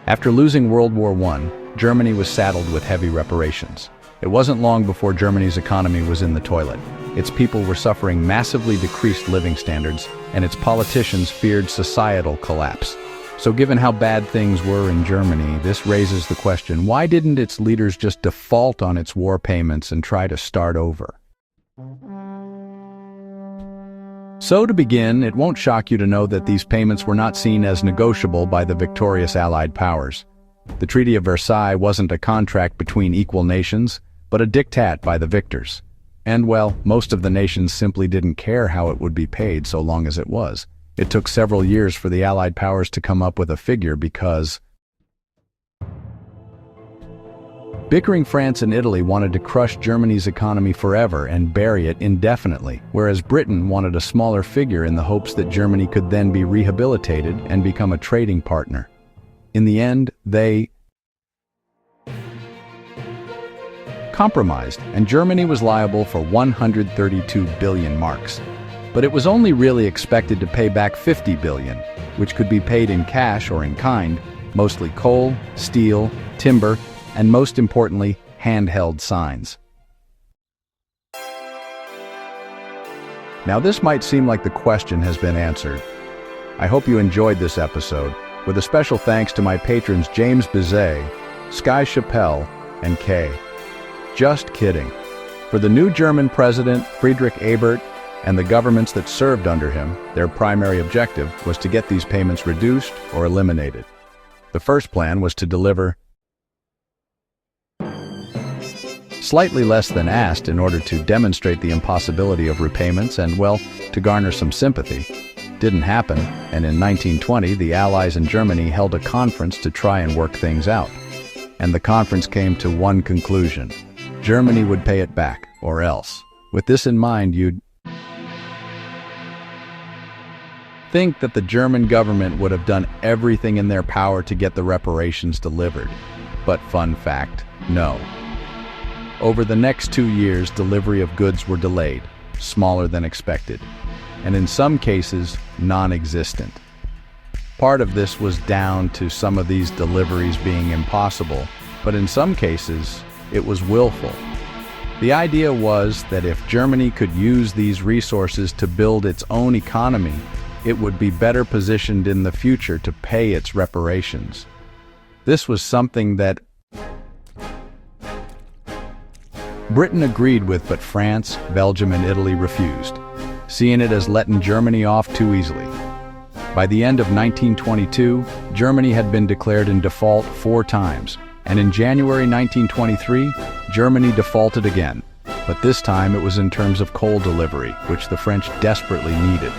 After losing World War I, Germany was saddled with heavy reparations. It wasn't long before Germany's economy was in the toilet. Its people were suffering massively decreased living standards, and its politicians feared societal collapse. So given how bad things were in Germany, this raises the question, why didn't its leaders just default on its war payments and try to start over? So to begin, it won't shock you to know that these payments were not seen as negotiable by the victorious Allied powers. The Treaty of Versailles wasn't a contract between equal nations, but a diktat by the victors. And well, most of the nations simply didn't care how it would be paid so long as it was. It took several years for the Allied powers to come up with a figure because bickering France and Italy wanted to crush Germany's economy forever and bury it indefinitely, whereas Britain wanted a smaller figure in the hopes that Germany could then be rehabilitated and become a trading partner. In the end, they compromised, and Germany was liable for 132 billion marks. But it was only really expected to pay back 50 billion, which could be paid in cash or in kind, mostly coal, steel, timber, and most importantly, handheld signs. Now this might seem like the question has been answered. I hope you enjoyed this episode, with a special thanks to my patrons James Bizet, Sky Chappelle, and Kay. Just kidding. For the new German president, Friedrich Ebert, and the governments that served under him, their primary objective was to get these payments reduced or eliminated. The first plan was to deliver slightly less than asked in order to demonstrate the impossibility of repayments and, well, to garner some sympathy. Didn't happen, and in 1920 the Allies and Germany held a conference to try and work things out. And the conference came to one conclusion: Germany would pay it back, or else. With this in mind, you'd think that the German government would have done everything in their power to get the reparations delivered. But fun fact, no. Over the next 2 years, delivery of goods were delayed, smaller than expected, and in some cases, non-existent. Part of this was down to some of these deliveries being impossible, but in some cases, it was willful. The idea was that if Germany could use these resources to build its own economy, it would be better positioned in the future to pay its reparations. This was something that Britain agreed with, but France, Belgium, and Italy refused, seeing it as letting Germany off too easily. By the end of 1922, Germany had been declared in default 4 times, and in January 1923, Germany defaulted again, but this time it was in terms of coal delivery, which the French desperately needed.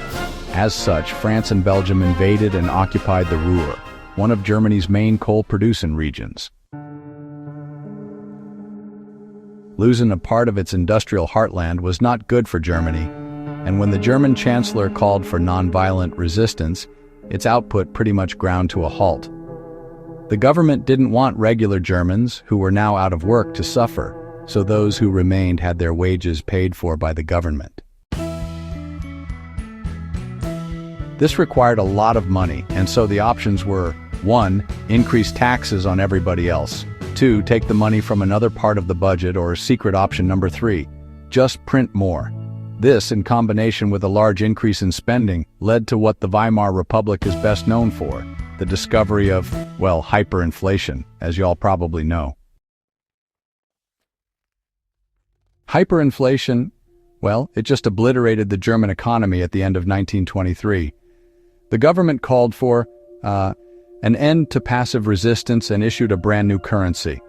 As such, France and Belgium invaded and occupied the Ruhr, one of Germany's main coal-producing regions. Losing a part of its industrial heartland was not good for Germany, and when the German chancellor called for nonviolent resistance, its output pretty much ground to a halt. The government didn't want regular Germans, who were now out of work, to suffer, so those who remained had their wages paid for by the government. This required a lot of money, and so the options were: 1. Increase taxes on everybody else. 2. Take the money from another part of the budget, or secret option number 3, just print more. This, in combination with a large increase in spending, led to what the Weimar Republic is best known for: the discovery of, well, hyperinflation, as y'all probably know. Hyperinflation, well, it just obliterated the German economy at the end of 1923. The government called for an end to passive resistance and issued a brand new currency.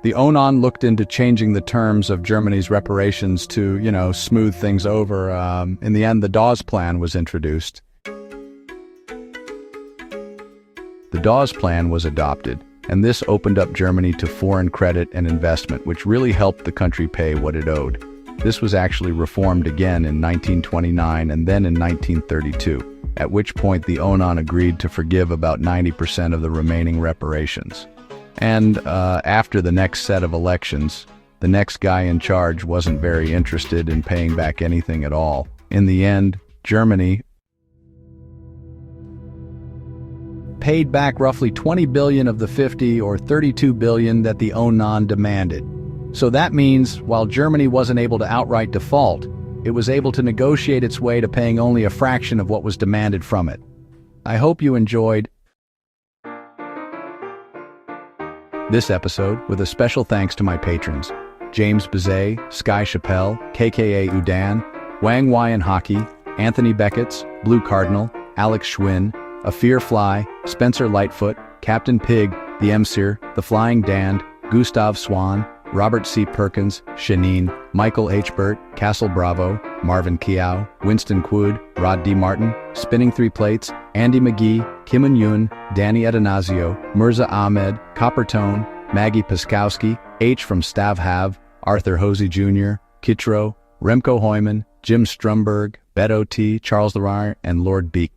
The ONAN looked into changing the terms of Germany's reparations to, smooth things over. In the end, the Dawes Plan was introduced. The Dawes Plan was adopted, and this opened up Germany to foreign credit and investment, which really helped the country pay what it owed. This was actually reformed again in 1929 and then in 1932, at which point the ONAN agreed to forgive about 90% of the remaining reparations. And after the next set of elections, the next guy in charge wasn't very interested in paying back anything at all. In the end, Germany paid back roughly 20 billion of the 50 or 32 billion that the Onan demanded. So that means, while Germany wasn't able to outright default, it was able to negotiate its way to paying only a fraction of what was demanded from it. I hope you enjoyed this episode, with a special thanks to my patrons: James Bizet, Sky Chappelle, KKA Udan, Wang Wyan Hockey, Anthony Beckett's, Blue Cardinal, Alex Schwinn, Afir Fly, Spencer Lightfoot, Captain Pig, The Emsir, The Flying Dand, Gustav Swan, Robert C. Perkins, Shanine, Michael H. Burt, Castle Bravo, Marvin Kiao, Winston Quood, Rod D. Martin, Spinning Three Plates, Andy McGee, Kim Un-yoon, Danny Adanazio, Mirza Ahmed, Coppertone, Maggie Piskowski, H. from Stav Hav, Arthur Hosey Jr., Kitro, Remco Hoyman, Jim Strumberg, Beto T., Charles Larire, and Lord Beek.